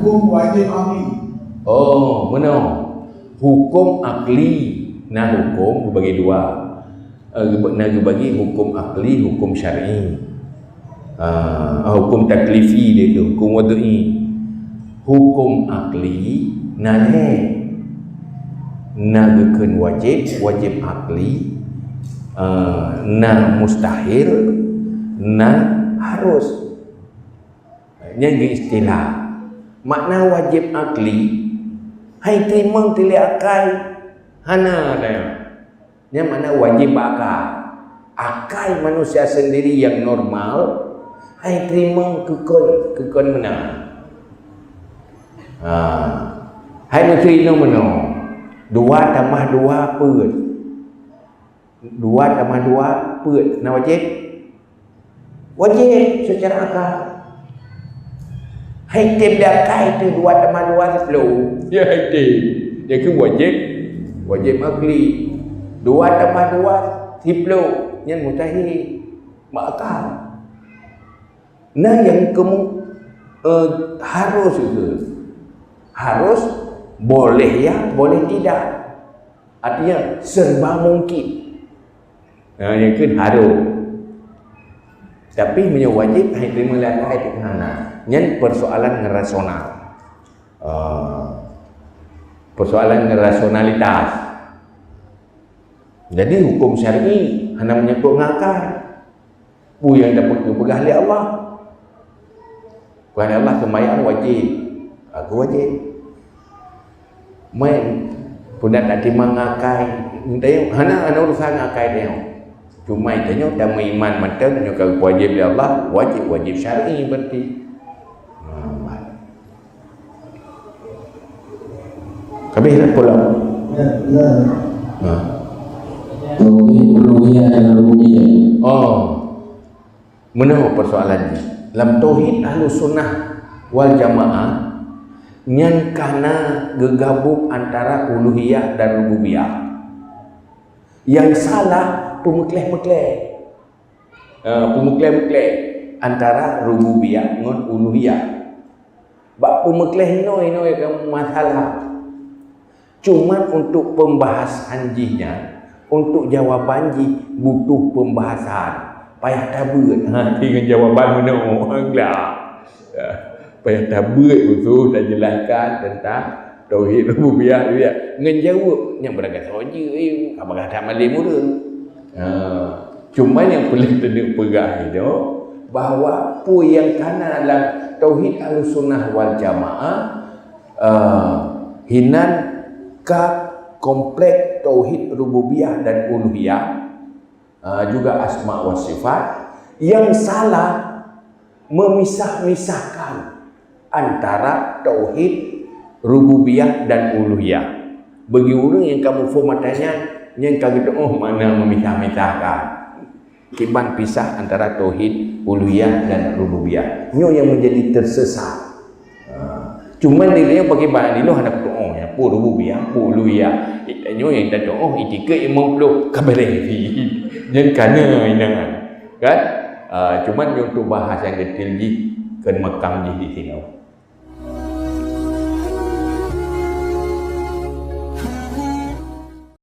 hukum wajib akli. Oh, mana? Hukum akli. Nah, hukum dibagi dua. Bagi hukum akli, hukum syar'i. Hukum taklifi dia tu, hukum wad'i. Hukum akli nagakeun wajib akli, mustahil, harus. Nya istilah. Makna wajib akli hai terima tili akai hana dia. Nya makna wajib akai manusia sendiri yang normal hai terima kekon menang. Hai menteri no meno 2 tambah 2 peut 2 tambah 2 peut na wajib secara akal. Hai tim dah kai tu 2 tambah 2 10 ya hai tim dia ke wajib akli 2 tambah 2 10 yang mustahil akal. Nah yang kamu harus itu harus, boleh ya, boleh tidak. Artinya serba mungkin. Yang kan harus. Tapi punya wajib hai terima lakai itu hana. Nyen persoalan ngerasional. Persoalan ngerasionalitas. Jadi hukum syar'i hanya menyangkut ngakal. Bu yang dapat dipegah oleh Allah. Kepada Allah sembahyang wajib. Aku wajib. Main pun nak terima ngakai. Tengok hana urusan ngakai dia. Cuma tengok dah iman mantap nyok wajib dia Allah, wajib syar'i berarti. Habis dah pulang. Tauhid uluhiyah dan rububiyah. Oh. Mana persoalannya? Dalam tauhid Ahlus Sunnah wal Jamaah nyan kana gegabung antara uluhiyah dan rububiyah. Yang salah pemekleh antara rububiyah dengan uluhiyah. Bak pemekleh ino yang masalah. Cuman untuk pembahasan jinya, untuk jawaban ji butuh pembahasan. Payah tabut. Dengan jawapan mana enggak. Payah tabut itu dah jelaskan tentang tauhid rububiyah dia. Ngejawab yang beragam saja apakah tak malih muda. Cuma yang boleh terdek pegah itu bahawa pu yang kana dalam tauhid Ahlussunnah wal Jamaah hinan ka komplek tauhid rububiyah dan uluhiyah, juga asma wa sifat. Yang salah memisah-misahkan antara tauhid rububiyah dan uluhiyah. Bagi orang yang kamu formatanya yang kata mana memisah-misahkan, kiban pisah antara tauhid uluhiyah dan rububiyah. Nyo yang menjadi tersesat. Cuma dia pakai bahan dulu hendak ya pu rububiyah, pu uluhiyah. Nyo yang tak itika 50 kabarefi. Jangan kana inangan. Kan? Cuma untuk bahas yang detail ji kan makam ji di sini.